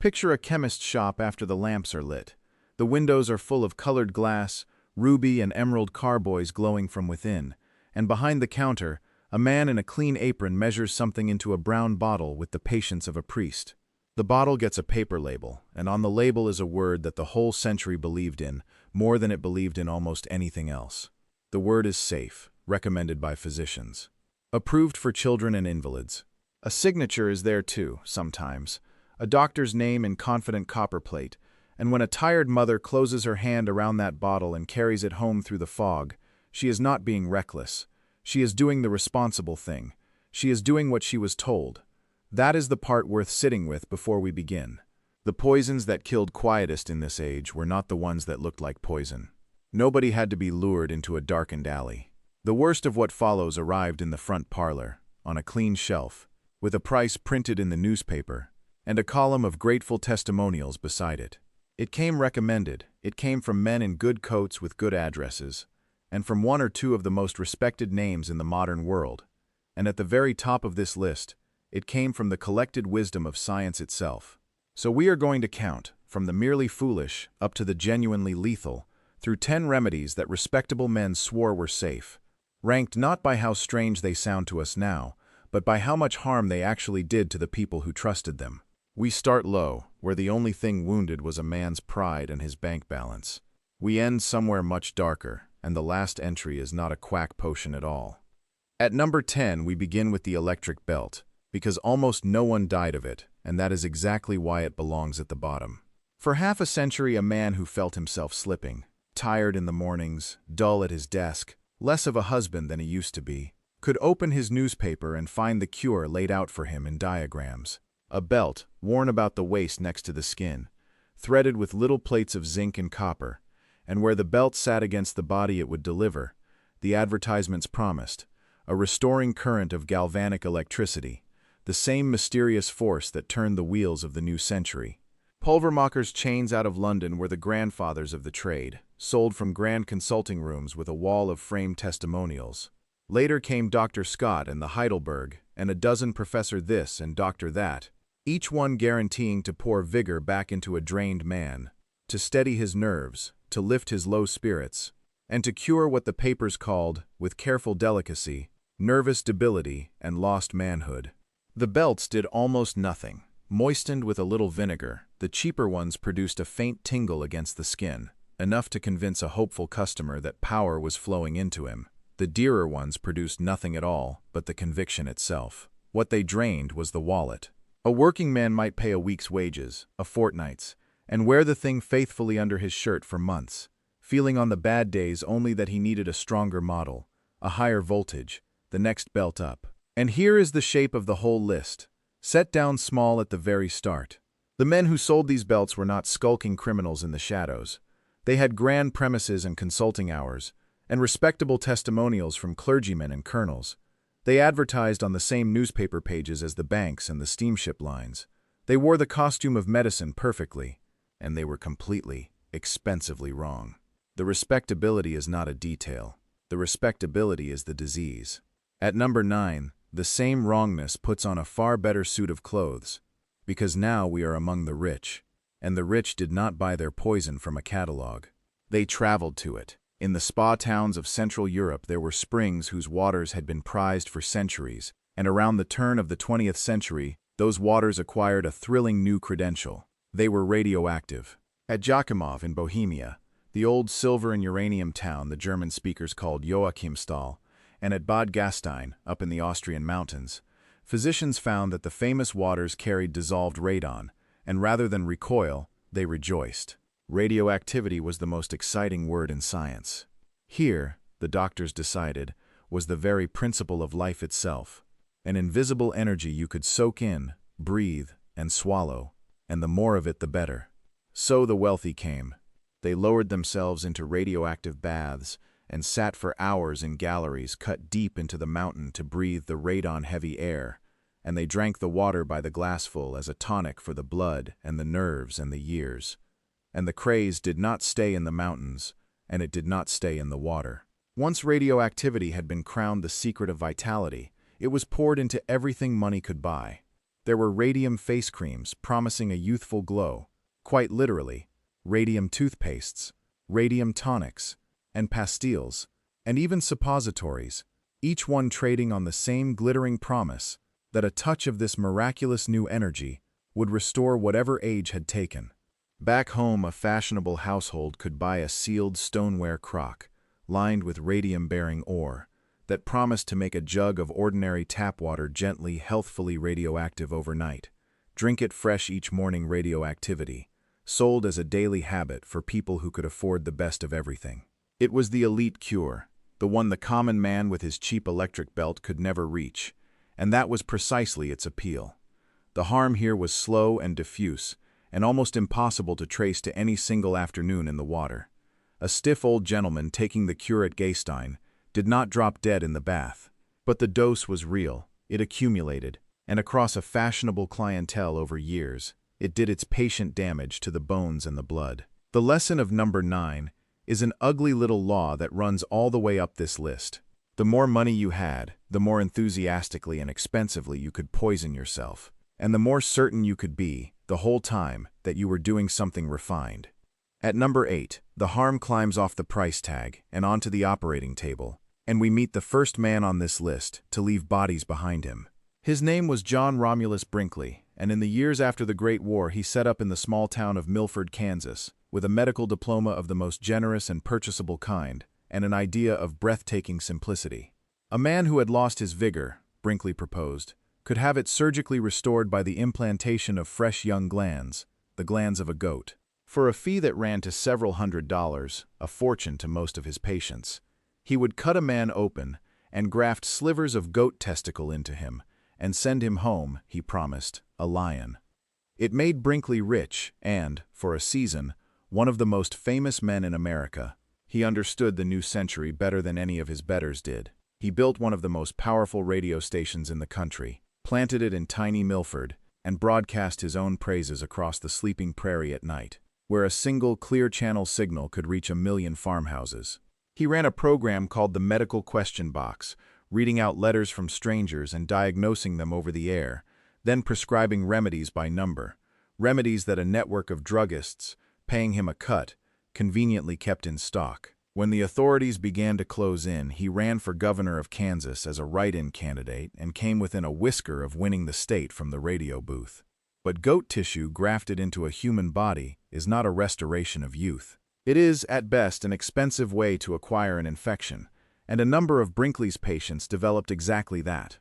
Picture a chemist's shop after the lamps are lit. The windows are full of colored glass, ruby and emerald carboys glowing from within, and behind the counter, a man in a clean apron measures something into a brown bottle with the patience of a priest. The bottle gets a paper label, and on the label is a word that the whole century believed in, more than it believed in almost anything else. The word is safe, recommended by physicians. Approved for children and invalids. A signature is there too, sometimes. A doctor's name in confident copperplate, and when a tired mother closes her hand around that bottle and carries it home through the fog, she is not being reckless. She is doing the responsible thing. She is doing what she was told. That is the part worth sitting with before we begin. The poisons that killed quietest in this age were not the ones that looked like poison. Nobody had to be lured into a darkened alley. The worst of what follows arrived in the front parlor, on a clean shelf, with a price printed in the newspaper, and a column of grateful testimonials beside it. It came recommended. It came from men in good coats with good addresses, and from one or two of the most respected names in the modern world. And at the very top of this list, it came from the collected wisdom of science itself. So we are going to count, from the merely foolish up to the genuinely lethal, through 10 remedies that respectable men swore were safe, ranked not by how strange they sound to us now, but by how much harm they actually did to the people who trusted them. We start low, where the only thing wounded was a man's pride and his bank balance. We end somewhere much darker, and the last entry is not a quack potion at all. At number 10, we begin with the electric belt, because almost no one died of it, and that is exactly why it belongs at the bottom. For half a century, a man who felt himself slipping, tired in the mornings, dull at his desk, less of a husband than he used to be, could open his newspaper and find the cure laid out for him in diagrams. A belt, worn about the waist next to the skin, threaded with little plates of zinc and copper, and where the belt sat against the body it would deliver, the advertisements promised, a restoring current of galvanic electricity, the same mysterious force that turned the wheels of the new century. Pulvermakers' chains out of London were the grandfathers of the trade, sold from grand consulting rooms with a wall of framed testimonials. Later came Dr. Scott and the Heidelberg, and a dozen Professor this and Doctor that, each one guaranteeing to pour vigor back into a drained man, to steady his nerves, to lift his low spirits, and to cure what the papers called, with careful delicacy, nervous debility and lost manhood. The belts did almost nothing. Moistened with a little vinegar, the cheaper ones produced a faint tingle against the skin, enough to convince a hopeful customer that power was flowing into him. The dearer ones produced nothing at all but the conviction itself. What they drained was the wallet. A working man might pay a week's wages, a fortnight's, and wear the thing faithfully under his shirt for months, feeling on the bad days only that he needed a stronger model, a higher voltage, the next belt up. And here is the shape of the whole list, set down small at the very start. The men who sold these belts were not skulking criminals in the shadows. They had grand premises and consulting hours, and respectable testimonials from clergymen and colonels. They advertised on the same newspaper pages as the banks and the steamship lines. They wore the costume of medicine perfectly, and they were completely, expensively wrong. The respectability is not a detail. The respectability is the disease. At number 9, the same wrongness puts on a far better suit of clothes, because now we are among the rich, and the rich did not buy their poison from a catalog. They traveled to it. In the spa towns of Central Europe there were springs whose waters had been prized for centuries, and around the turn of the 20th century, those waters acquired a thrilling new credential. They were radioactive. At Jakimov in Bohemia, the old silver and uranium town the German speakers called Joachimsthal, and at Bad Gastein, up in the Austrian mountains, physicians found that the famous waters carried dissolved radon, and rather than recoil, they rejoiced. Radioactivity was the most exciting word in science. Here, the doctors decided, was the very principle of life itself, an invisible energy you could soak in, breathe, and swallow, and the more of it the better. So the wealthy came. They lowered themselves into radioactive baths and sat for hours in galleries cut deep into the mountain to breathe the radon-heavy air, and they drank the water by the glassful as a tonic for the blood and the nerves and the years. And the craze did not stay in the mountains, and it did not stay in the water. Once radioactivity had been crowned the secret of vitality, it was poured into everything money could buy. There were radium face creams promising a youthful glow, quite literally, radium toothpastes, radium tonics, and pastilles, and even suppositories, each one trading on the same glittering promise that a touch of this miraculous new energy would restore whatever age had taken. Back home, a fashionable household could buy a sealed stoneware crock, lined with radium-bearing ore, that promised to make a jug of ordinary tap water gently, healthfully radioactive overnight. Drink it fresh each morning radioactivity, sold as a daily habit for people who could afford the best of everything. It was the elite cure, the one the common man with his cheap electric belt could never reach, and that was precisely its appeal. The harm here was slow and diffuse, and almost impossible to trace to any single afternoon in the water. A stiff old gentleman taking the cure at Gaystein did not drop dead in the bath. But the dose was real, it accumulated, and across a fashionable clientele over years, it did its patient damage to the bones and the blood. The lesson of number 9 is an ugly little law that runs all the way up this list. The more money you had, the more enthusiastically and expensively you could poison yourself, and the more certain you could be, the whole time, that you were doing something refined. At number 8, the harm climbs off the price tag and onto the operating table, and we meet the first man on this list to leave bodies behind him. His name was John Romulus Brinkley, and in the years after the Great War he set up in the small town of Milford, Kansas, with a medical diploma of the most generous and purchasable kind, and an idea of breathtaking simplicity. A man who had lost his vigor, Brinkley proposed, could have it surgically restored by the implantation of fresh young glands, the glands of a goat. For a fee that ran to several $100s, a fortune to most of his patients, he would cut a man open and graft slivers of goat testicle into him, and send him home, he promised, a lion. It made Brinkley rich and, for a season, one of the most famous men in America. He understood the new century better than any of his betters did. He built one of the most powerful radio stations in the country, planted it in tiny Milford, and broadcast his own praises across the sleeping prairie at night, where a single clear-channel signal could reach 1 million farmhouses. He ran a program called the Medical Question Box, reading out letters from strangers and diagnosing them over the air, then prescribing remedies by number, remedies that a network of druggists, paying him a cut, conveniently kept in stock. When the authorities began to close in, he ran for governor of Kansas as a write-in candidate and came within a whisker of winning the state from the radio booth. But goat tissue grafted into a human body is not a restoration of youth. It is, at best, an expensive way to acquire an infection, and a number of Brinkley's patients developed exactly that.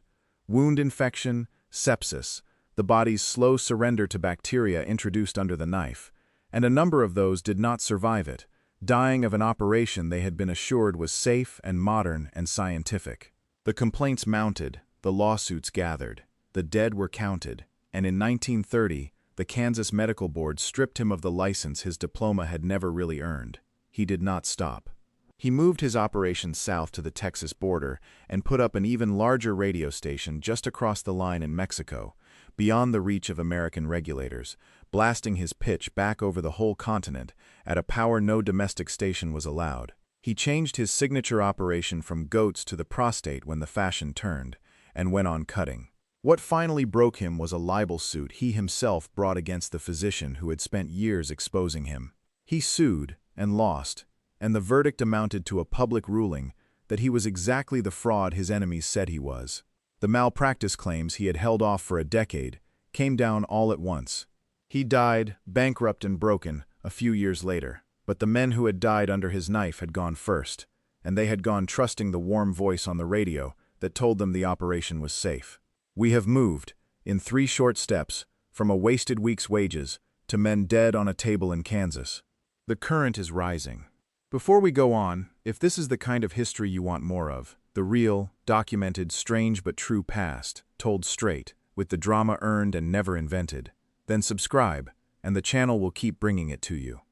Wound infection, sepsis, the body's slow surrender to bacteria introduced under the knife, and a number of those did not survive it, dying of an operation they had been assured was safe and modern and scientific. The complaints mounted, the lawsuits gathered, the dead were counted, and in 1930, the Kansas Medical Board stripped him of the license his diploma had never really earned. He did not stop. He moved his operations south to the Texas border and put up an even larger radio station just across the line in Mexico, beyond the reach of American regulators, blasting his pitch back over the whole continent at a power no domestic station was allowed. He changed his signature operation from goats to the prostate when the fashion turned, and went on cutting. What finally broke him was a libel suit he himself brought against the physician who had spent years exposing him. He sued and lost, and the verdict amounted to a public ruling that he was exactly the fraud his enemies said he was. The malpractice claims he had held off for a decade came down all at once. He died, bankrupt and broken, a few years later, but the men who had died under his knife had gone first, and they had gone trusting the warm voice on the radio that told them the operation was safe. We have moved, in 3 short steps, from a wasted week's wages to men dead on a table in Kansas. The current is rising. Before we go on, if this is the kind of history you want more of, the real, documented, strange but true past, told straight, with the drama earned and never invented, then subscribe, and the channel will keep bringing it to you.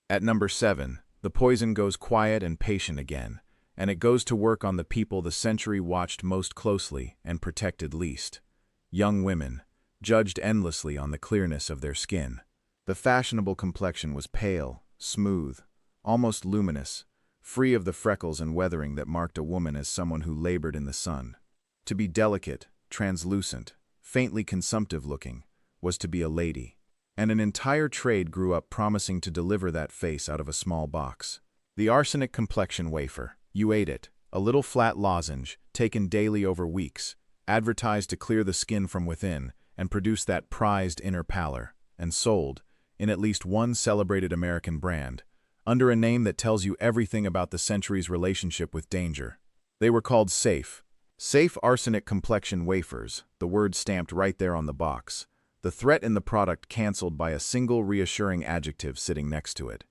At number 7, the poison goes quiet and patient again, and it goes to work on the people the century watched most closely and protected least. Young women, judged endlessly on the clearness of their skin. The fashionable complexion was pale, smooth, almost luminous, free of the freckles and weathering that marked a woman as someone who labored in the sun. To be delicate, translucent, faintly consumptive-looking, was to be a lady. And an entire trade grew up promising to deliver that face out of a small box. The arsenic complexion wafer. You ate it, a little flat lozenge, taken daily over weeks, advertised to clear the skin from within and produce that prized inner pallor, and sold, in at least one celebrated American brand, under a name that tells you everything about the century's relationship with danger. They were called Safe. Safe arsenic complexion wafers, the word stamped right there on the box. The threat in the product canceled by a single reassuring adjective sitting next to it.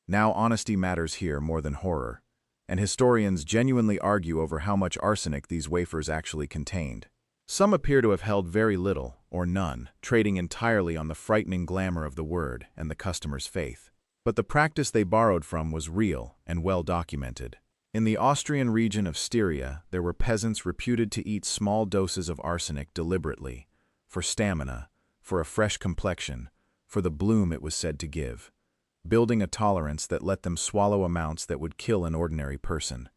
Now honesty matters here more than horror, and historians genuinely argue over how much arsenic these wafers actually contained. Some appear to have held very little, or none, trading entirely on the frightening glamour of the word and the customer's faith. But the practice they borrowed from was real and well documented. In the Austrian region of Styria, there were peasants reputed to eat small doses of arsenic deliberately, for stamina, for a fresh complexion, for the bloom it was said to give, building a tolerance that let them swallow amounts that would kill an ordinary person,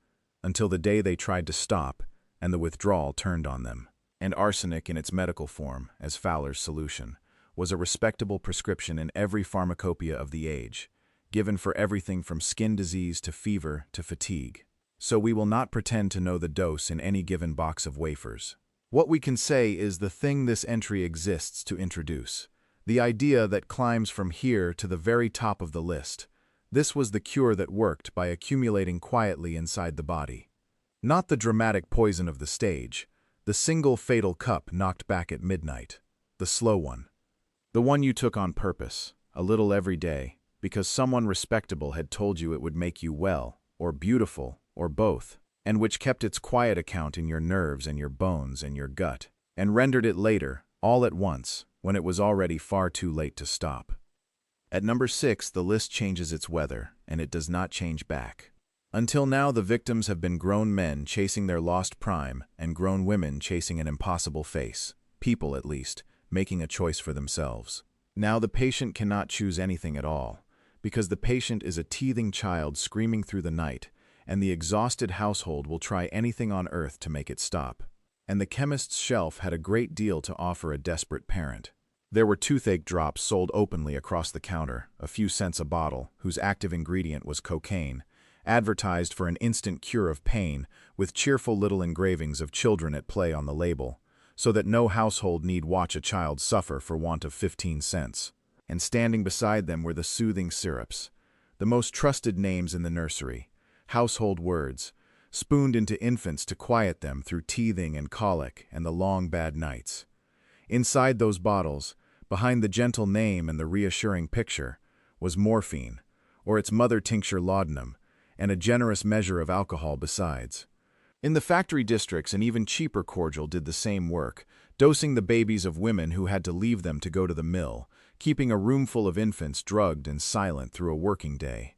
until the day they tried to stop and the withdrawal turned on them. And arsenic in its medical form, as Fowler's solution, was a respectable prescription in every pharmacopoeia of the age, given for everything from skin disease to fever to fatigue. So we will not pretend to know the dose in any given box of wafers. What we can say is the thing this entry exists to introduce, the idea that climbs from here to the very top of the list. This was the cure that worked by accumulating quietly inside the body. Not the dramatic poison of the stage, the single fatal cup knocked back at midnight, the slow one. The one you took on purpose, a little every day, because someone respectable had told you it would make you well, or beautiful, or both, and which kept its quiet account in your nerves and your bones and your gut, and rendered it later, all at once, when it was already far too late to stop. At number 6, the list changes its weather, and it does not change back. Until now, the victims have been grown men chasing their lost prime and grown women chasing an impossible face, people at least, making a choice for themselves. Now the patient cannot choose anything at all, because the patient is a teething child screaming through the night, and the exhausted household will try anything on earth to make it stop. And the chemist's shelf had a great deal to offer a desperate parent. There were toothache drops sold openly across the counter, a few cents a bottle, whose active ingredient was cocaine, advertised for an instant cure of pain, with cheerful little engravings of children at play on the label, so that no household need watch a child suffer for want of 15 cents. And standing beside them were the soothing syrups, the most trusted names in the nursery, household words, spooned into infants to quiet them through teething and colic and the long bad nights. Inside those bottles, behind the gentle name and the reassuring picture, was morphine, or its mother tincture laudanum, and a generous measure of alcohol besides. In the factory districts, an even cheaper cordial did the same work, dosing the babies of women who had to leave them to go to the mill, keeping a roomful of infants drugged and silent through a working day.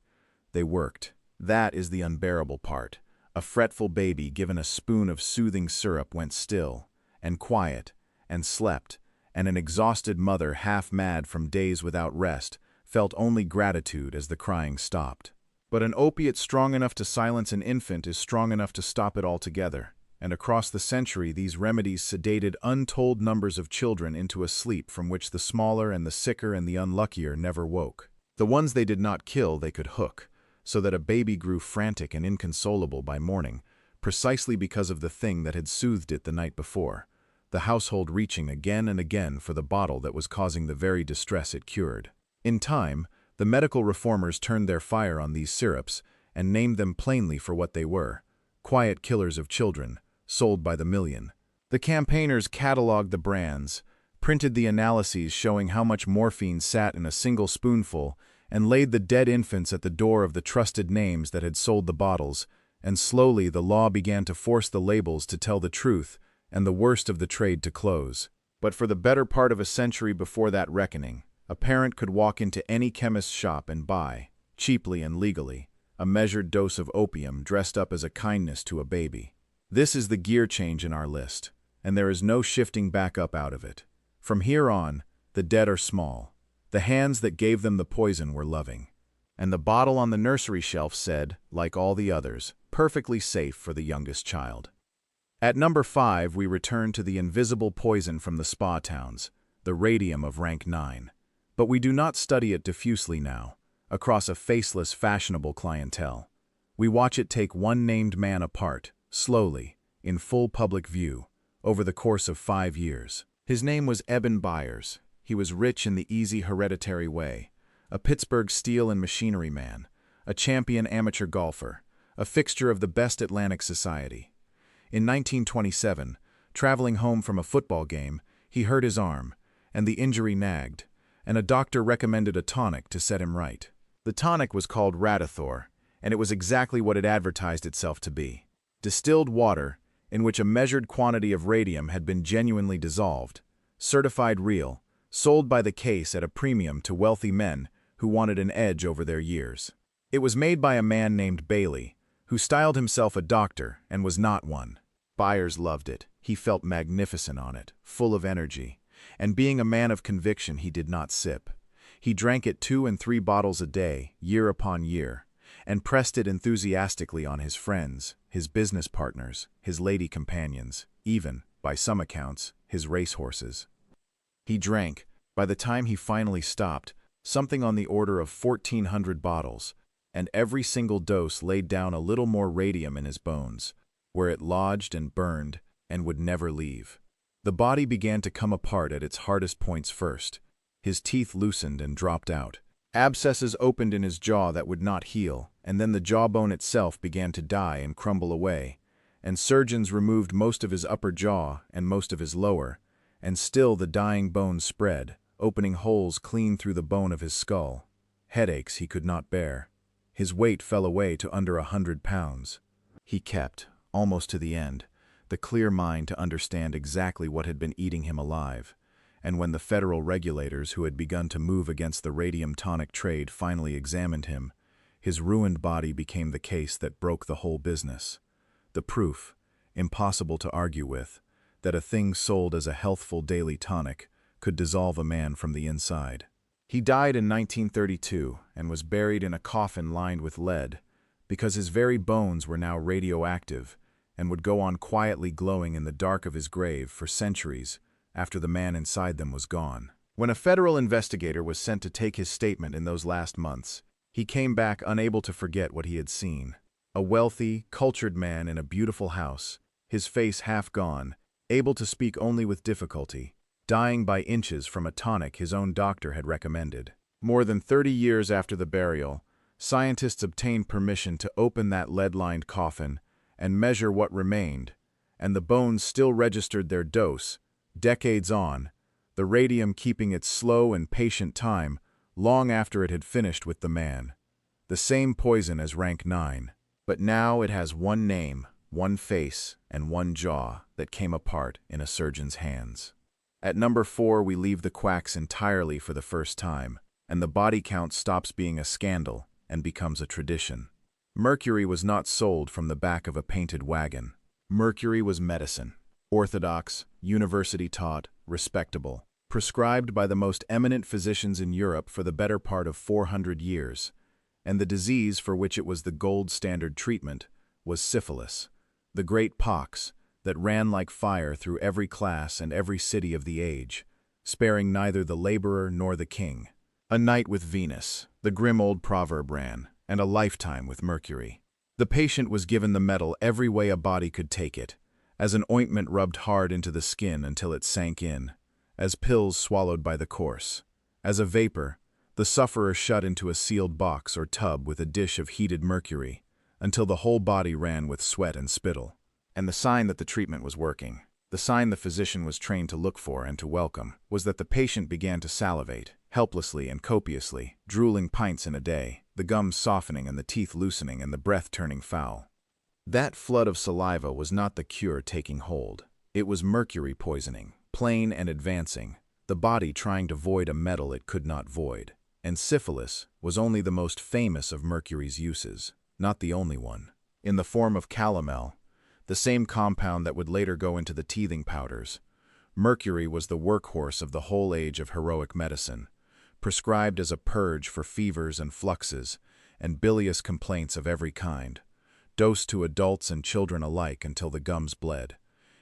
They worked. That is the unbearable part. A fretful baby given a spoon of soothing syrup went still, and quiet, and slept, and an exhausted mother, half mad from days without rest, felt only gratitude as the crying stopped. But an opiate strong enough to silence an infant is strong enough to stop it altogether, and across the century these remedies sedated untold numbers of children into a sleep from which the smaller and the sicker and the unluckier never woke. The ones they did not kill they could hook, so that a baby grew frantic and inconsolable by morning, precisely because of the thing that had soothed it the night before, the household reaching again and again for the bottle that was causing the very distress it cured. In time, the medical reformers turned their fire on these syrups and named them plainly for what they were: quiet killers of children, sold by the million. The campaigners cataloged the brands, printed the analyses showing how much morphine sat in a single spoonful, and laid the dead infants at the door of the trusted names that had sold the bottles, and slowly the law began to force the labels to tell the truth and the worst of the trade to close. But for the better part of a century before that reckoning, a parent could walk into any chemist's shop and buy, cheaply and legally, a measured dose of opium dressed up as a kindness to a baby. This is the gear change in our list, and there is no shifting back up out of it. From here on, the dead are small. The hands that gave them the poison were loving. And the bottle on the nursery shelf said, like all the others, perfectly safe for the youngest child. At number 5, we return to the invisible poison from the spa towns, the radium of rank 9. But we do not study it diffusely now, across a faceless, fashionable clientele. We watch it take one named man apart, slowly, in full public view, over the course of 5 years. His name was Eben Byers. He was rich in the easy hereditary way, a Pittsburgh steel and machinery man, a champion amateur golfer, a fixture of the best Atlantic society. In 1927, traveling home from a football game, he hurt his arm, and the injury nagged, and a doctor recommended a tonic to set him right. The tonic was called Radithor, and it was exactly what it advertised itself to be: distilled water in which a measured quantity of radium had been genuinely dissolved, certified real, sold by the case at a premium to wealthy men who wanted an edge over their years. It was made by a man named Bailey, who styled himself a doctor and was not one. Byers loved it. He felt magnificent on it, full of energy, and being a man of conviction, he did not sip. He drank it 2 and 3 bottles a day, year upon year, and pressed it enthusiastically on his friends, his business partners, his lady companions, even, by some accounts, his racehorses. He drank, by the time he finally stopped, something on the order of 1,400 bottles, and every single dose laid down a little more radium in his bones, where it lodged and burned and would never leave. The body began to come apart at its hardest points first. His teeth loosened and dropped out. Abscesses opened in his jaw that would not heal, and then the jawbone itself began to die and crumble away, and surgeons removed most of his upper jaw and most of his lower, and still the dying bones spread, opening holes clean through the bone of his skull. Headaches he could not bear. His weight fell away to under 100 pounds. He kept, almost to the end, the clear mind to understand exactly what had been eating him alive, and when the federal regulators who had begun to move against the radium tonic trade finally examined him, his ruined body became the case that broke the whole business. The proof, impossible to argue with, that a thing sold as a healthful daily tonic could dissolve a man from the inside. He died in 1932 and was buried in a coffin lined with lead, because his very bones were now radioactive and would go on quietly glowing in the dark of his grave for centuries after the man inside them was gone. When a federal investigator was sent to take his statement in those last months, he came back unable to forget what he had seen. A wealthy, cultured man in a beautiful house, his face half gone, able to speak only with difficulty, dying by inches from a tonic his own doctor had recommended. More than 30 years after the burial, scientists obtained permission to open that lead-lined coffin and measure what remained, and the bones still registered their dose, decades on, the radium keeping its slow and patient time long after it had finished with the man. The same poison as rank 9, but now it has one name, one face, and one jaw that came apart in a surgeon's hands. At number 4, we leave the quacks entirely for the first time, and the body count stops being a scandal and becomes a tradition. Mercury was not sold from the back of a painted wagon. Mercury was medicine. Orthodox, university-taught, respectable, prescribed by the most eminent physicians in Europe for the better part of 400 years, and the disease for which it was the gold standard treatment was syphilis, the great pox that ran like fire through every class and every city of the age, sparing neither the laborer nor the king. A night with Venus, the grim old proverb ran, and a lifetime with Mercury. The patient was given the medal every way a body could take it, as an ointment rubbed hard into the skin until it sank in, as pills swallowed by the course, as a vapor, the sufferer shut into a sealed box or tub with a dish of heated mercury, until the whole body ran with sweat and spittle. And the sign that the treatment was working, the sign the physician was trained to look for and to welcome, was that the patient began to salivate, helplessly and copiously, drooling pints in a day, the gums softening and the teeth loosening and the breath turning foul. That flood of saliva was not the cure taking hold. It was mercury poisoning, plain and advancing, the body trying to void a metal it could not void. And syphilis was only the most famous of mercury's uses, not the only one. In the form of calomel, the same compound that would later go into the teething powders, mercury was the workhorse of the whole age of heroic medicine, prescribed as a purge for fevers and fluxes and bilious complaints of every kind, dosed to adults and children alike until the gums bled,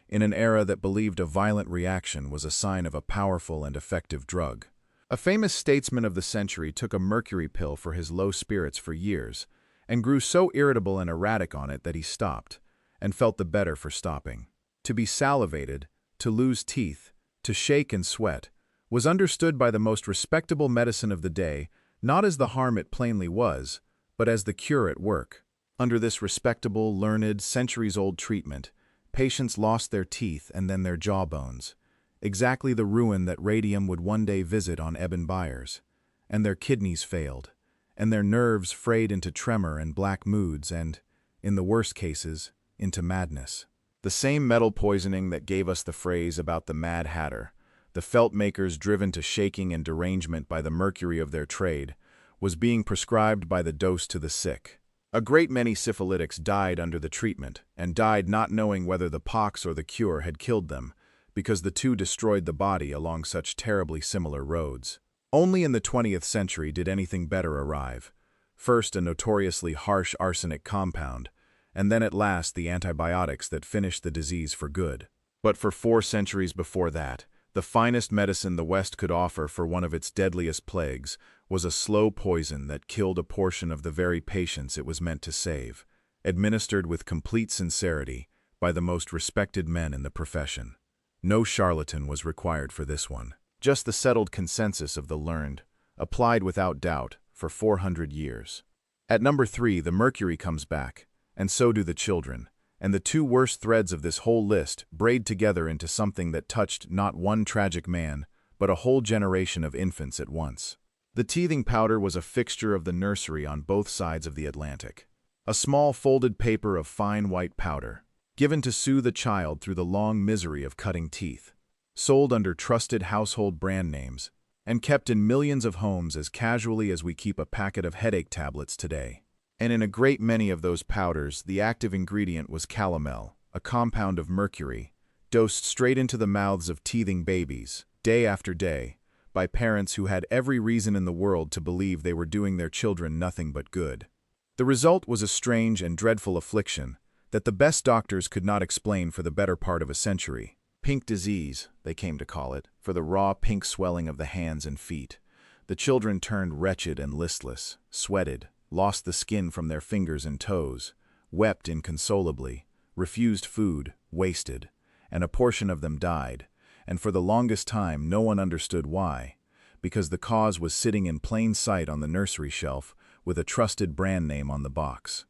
in an era that believed a violent reaction was a sign of a powerful and effective drug. A famous statesman of the century took a mercury pill for his low spirits for years, and grew so irritable and erratic on it that he stopped, and felt the better for stopping. To be salivated, to lose teeth, to shake and sweat, was understood by the most respectable medicine of the day, not as the harm it plainly was, but as the cure at work. Under this respectable, learned, centuries-old treatment, patients lost their teeth and then their jawbones, exactly the ruin that radium would one day visit on ebon biers, and their kidneys failed, and their nerves frayed into tremor and black moods and, in the worst cases, into madness. The same metal poisoning that gave us the phrase about the Mad Hatter, the felt makers driven to shaking and derangement by the mercury of their trade, was being prescribed by the dose to the sick. A great many syphilitics died under the treatment, and died not knowing whether the pox or the cure had killed them, because the two destroyed the body along such terribly similar roads. Only in the 20th century did anything better arrive. First a notoriously harsh arsenic compound, and then at last the antibiotics that finished the disease for good. But for 4 centuries before that, the finest medicine the West could offer for one of its deadliest plagues was a slow poison that killed a portion of the very patients it was meant to save, administered with complete sincerity by the most respected men in the profession. No charlatan was required for this one. Just the settled consensus of the learned, applied without doubt for 400 years. At number 3, the mercury comes back, and so do the children, and the two worst threads of this whole list braid together into something that touched not one tragic man, but a whole generation of infants at once. The teething powder was a fixture of the nursery on both sides of the Atlantic. A small folded paper of fine white powder, given to soothe a child through the long misery of cutting teeth, sold under trusted household brand names, and kept in millions of homes as casually as we keep a packet of headache tablets today. And in a great many of those powders, the active ingredient was calomel, a compound of mercury, dosed straight into the mouths of teething babies, day after day, by parents who had every reason in the world to believe they were doing their children nothing but good. The result was a strange and dreadful affliction that the best doctors could not explain for the better part of a century. Pink disease, they came to call it, for the raw pink swelling of the hands and feet. The children turned wretched and listless, sweated, lost the skin from their fingers and toes, wept inconsolably, refused food, wasted, and a portion of them died, and for the longest time no one understood why, because the cause was sitting in plain sight on the nursery shelf with a trusted brand name on the box.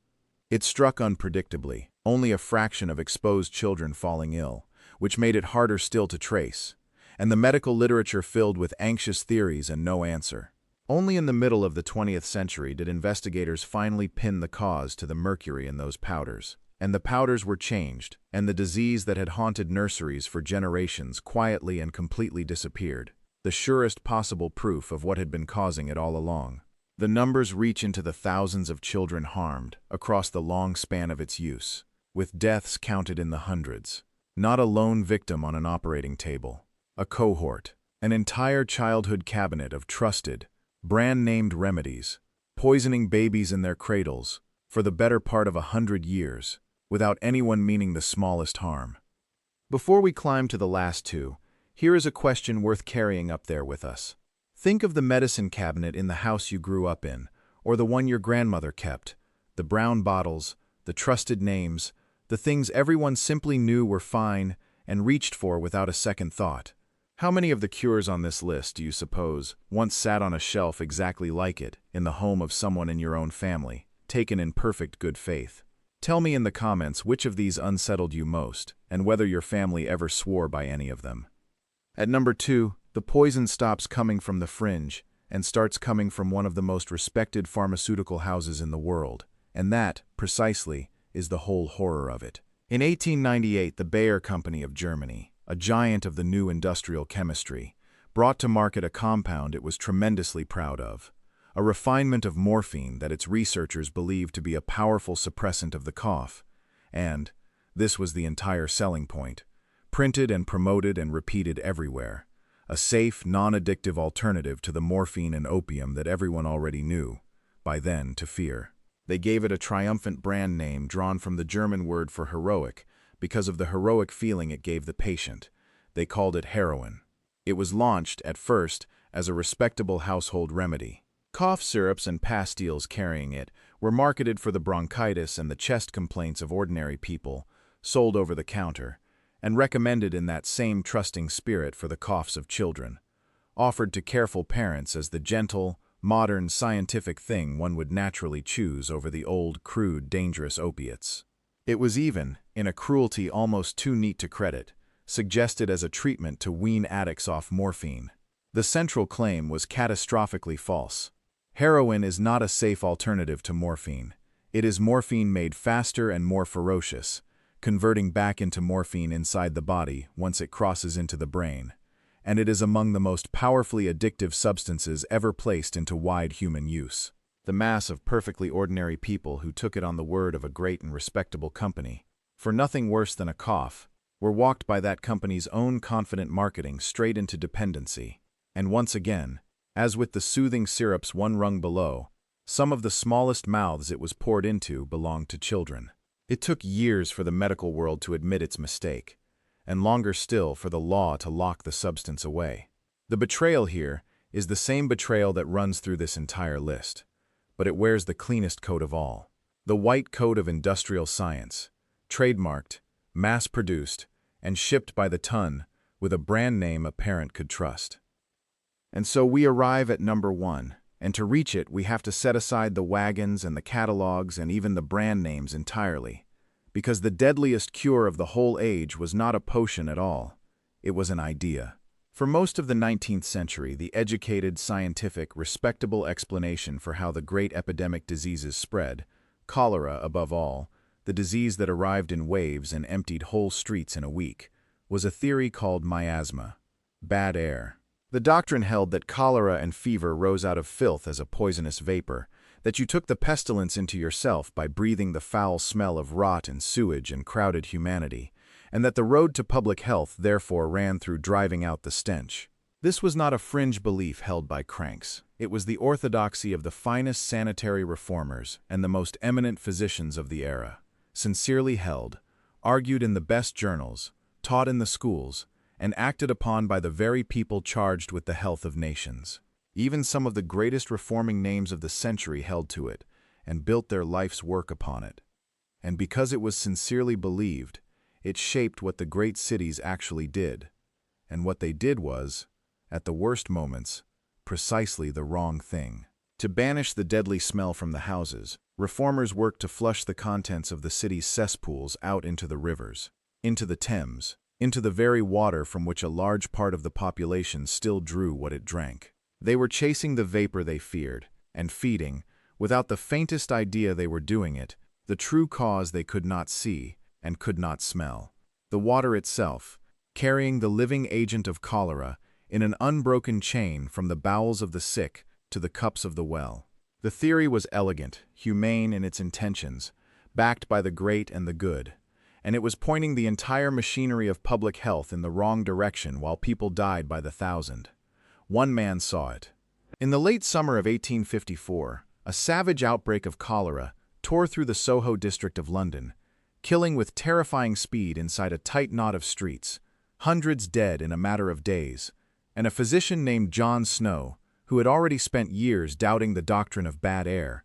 It struck unpredictably, only a fraction of exposed children falling ill, which made it harder still to trace, and the medical literature filled with anxious theories and no answer. Only in the middle of the 20th century did investigators finally pin the cause to the mercury in those powders. And the powders were changed, and the disease that had haunted nurseries for generations quietly and completely disappeared, the surest possible proof of what had been causing it all along. The numbers reach into the thousands of children harmed across the long span of its use, with deaths counted in the hundreds. Not a lone victim on an operating table, a cohort, an entire childhood cabinet of trusted, brand-named remedies, poisoning babies in their cradles for the better part of 100 years, without anyone meaning the smallest harm. Before we climb to the last two, here is a question worth carrying up there with us. Think of the medicine cabinet in the house you grew up in, or the one your grandmother kept, the brown bottles, the trusted names, the things everyone simply knew were fine and reached for without a second thought. How many of the cures on this list, do you suppose, once sat on a shelf exactly like it, in the home of someone in your own family, taken in perfect good faith? Tell me in the comments which of these unsettled you most, and whether your family ever swore by any of them. At number 2, the poison stops coming from the fringe and starts coming from one of the most respected pharmaceutical houses in the world, and that, precisely, is the whole horror of it. In 1898, the Bayer Company of Germany, a giant of the new industrial chemistry, brought to market a compound it was tremendously proud of, a refinement of morphine that its researchers believed to be a powerful suppressant of the cough, and, this was the entire selling point, printed and promoted and repeated everywhere, a safe, non-addictive alternative to the morphine and opium that everyone already knew, by then, to fear. They gave it a triumphant brand name drawn from the German word for heroic, because of the heroic feeling it gave the patient. They called it heroin. It was launched, at first, as a respectable household remedy. Cough syrups and pastilles carrying it were marketed for the bronchitis and the chest complaints of ordinary people, sold over the counter, and recommended in that same trusting spirit for the coughs of children, offered to careful parents as the gentle, modern, scientific thing one would naturally choose over the old, crude, dangerous opiates. It was even, in a cruelty almost too neat to credit, suggested as a treatment to wean addicts off morphine. The central claim was catastrophically false. Heroin is not a safe alternative to morphine. It is morphine made faster and more ferocious, converting back into morphine inside the body once it crosses into the brain, and it is among the most powerfully addictive substances ever placed into wide human use. The mass of perfectly ordinary people who took it on the word of a great and respectable company, for nothing worse than a cough, were walked by that company's own confident marketing straight into dependency. And once again, as with the soothing syrups one rung below, some of the smallest mouths it was poured into belonged to children. It took years for the medical world to admit its mistake, and longer still for the law to lock the substance away. The betrayal here is the same betrayal that runs through this entire list, but it wears the cleanest coat of all. The white coat of industrial science, trademarked, mass-produced, and shipped by the ton with a brand name a parent could trust. And so we arrive at number 1, and to reach it we have to set aside the wagons and the catalogs and even the brand names entirely, because the deadliest cure of the whole age was not a potion at all, it was an idea. For most of the 19th century, the educated, scientific, respectable explanation for how the great epidemic diseases spread, cholera above all, the disease that arrived in waves and emptied whole streets in a week, was a theory called miasma, bad air. The doctrine held that cholera and fever rose out of filth as a poisonous vapor, that you took the pestilence into yourself by breathing the foul smell of rot and sewage and crowded humanity, and that the road to public health therefore ran through driving out the stench. This was not a fringe belief held by cranks. It was the orthodoxy of the finest sanitary reformers and the most eminent physicians of the era, sincerely held, argued in the best journals, taught in the schools, and acted upon by the very people charged with the health of nations. Even some of the greatest reforming names of the century held to it, and built their life's work upon it. And because it was sincerely believed, it shaped what the great cities actually did. And what they did was, at the worst moments, precisely the wrong thing. To banish the deadly smell from the houses, reformers worked to flush the contents of the city's cesspools out into the rivers, into the Thames, into the very water from which a large part of the population still drew what it drank. They were chasing the vapor they feared, and feeding, without the faintest idea they were doing it, the true cause they could not see and could not smell. The water itself, carrying the living agent of cholera in an unbroken chain from the bowels of the sick to the cups of the well. The theory was elegant, humane in its intentions, backed by the great and the good, and it was pointing the entire machinery of public health in the wrong direction while people died by the thousand. One man saw it. In the late summer of 1854, a savage outbreak of cholera tore through the Soho district of London, killing with terrifying speed inside a tight knot of streets, hundreds dead in a matter of days, and a physician named John Snow, who had already spent years doubting the doctrine of bad air,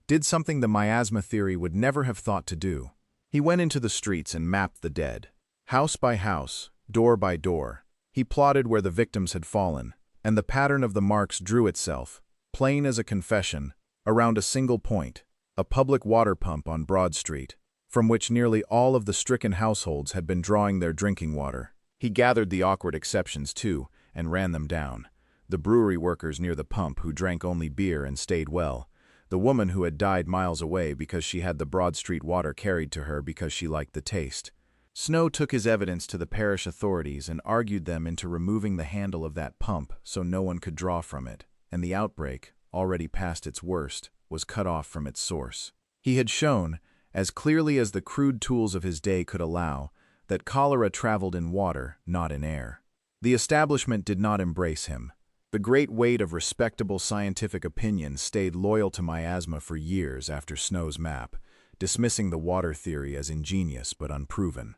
did something the miasma theory would never have thought to do. He went into the streets and mapped the dead. House by house, door by door, he plotted where the victims had fallen, and the pattern of the marks drew itself, plain as a confession, around a single point, a public water pump on Broad Street, from which nearly all of the stricken households had been drawing their drinking water. He gathered the awkward exceptions, too, and ran them down. The brewery workers near the pump who drank only beer and stayed well, the woman who had died miles away because she had the Broad Street water carried to her because she liked the taste. Snow took his evidence to the parish authorities and argued them into removing the handle of that pump so no one could draw from it, and the outbreak, already past its worst, was cut off from its source. He had shown, as clearly as the crude tools of his day could allow, that cholera traveled in water, not in air. The establishment did not embrace him. The great weight of respectable scientific opinion stayed loyal to miasma for years after Snow's map, dismissing the water theory as ingenious but unproven,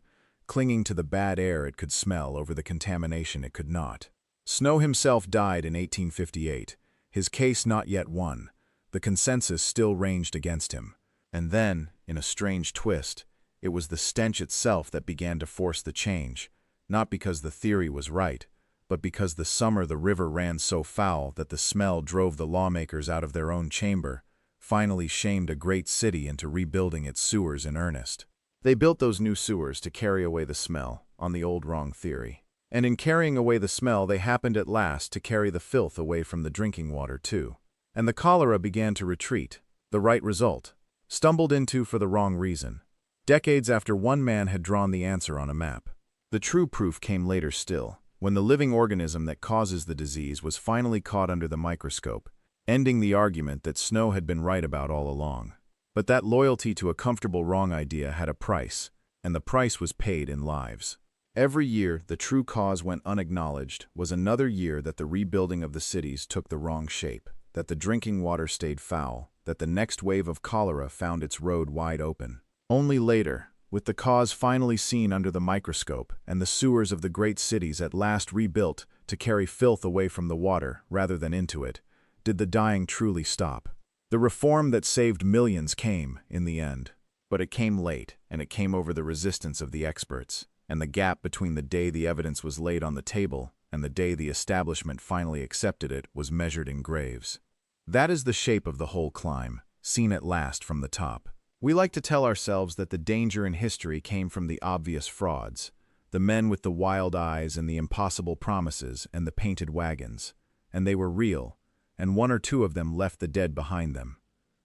clinging to the bad air it could smell over the contamination it could not. Snow himself died in 1858, his case not yet won. The consensus still raged against him. And then, in a strange twist, it was the stench itself that began to force the change, not because the theory was right, but because the summer the river ran so foul that the smell drove the lawmakers out of their own chamber, finally shamed a great city into rebuilding its sewers in earnest. They built those new sewers to carry away the smell, on the old wrong theory. And in carrying away the smell, they happened at last to carry the filth away from the drinking water too. And the cholera began to retreat, the right result, stumbled into for the wrong reason, decades after one man had drawn the answer on a map. The true proof came later still, when the living organism that causes the disease was finally caught under the microscope, ending the argument that Snow had been right about all along. But that loyalty to a comfortable wrong idea had a price, and the price was paid in lives. Every year the true cause went unacknowledged was another year that the rebuilding of the cities took the wrong shape, that the drinking water stayed foul, that the next wave of cholera found its road wide open. Only later, with the cause finally seen under the microscope and the sewers of the great cities at last rebuilt to carry filth away from the water rather than into it, did the dying truly stop. The reform that saved millions came, in the end. But it came late, and it came over the resistance of the experts, and the gap between the day the evidence was laid on the table and the day the establishment finally accepted it was measured in graves. That is the shape of the whole climb, seen at last from the top. We like to tell ourselves that the danger in history came from the obvious frauds, the men with the wild eyes and the impossible promises and the painted wagons, and they were real, and one or two of them left the dead behind them.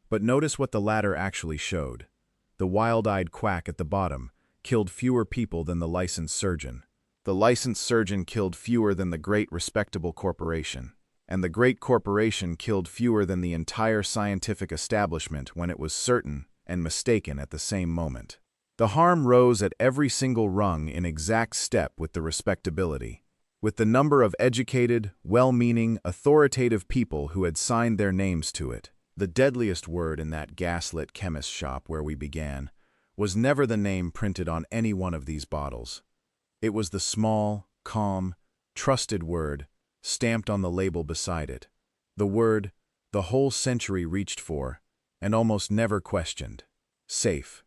But notice what the latter actually showed. The wild-eyed quack at the bottom killed fewer people than the licensed surgeon. The licensed surgeon killed fewer than the great respectable corporation. And the great corporation killed fewer than the entire scientific establishment when it was certain and mistaken at the same moment. The harm rose at every single rung in exact step with the respectability, with the number of educated, well-meaning, authoritative people who had signed their names to it. The deadliest word in that gaslit chemist shop where we began was never the name printed on any one of these bottles. It was the small, calm, trusted word stamped on the label beside it. The word the whole century reached for and almost never questioned. Safe.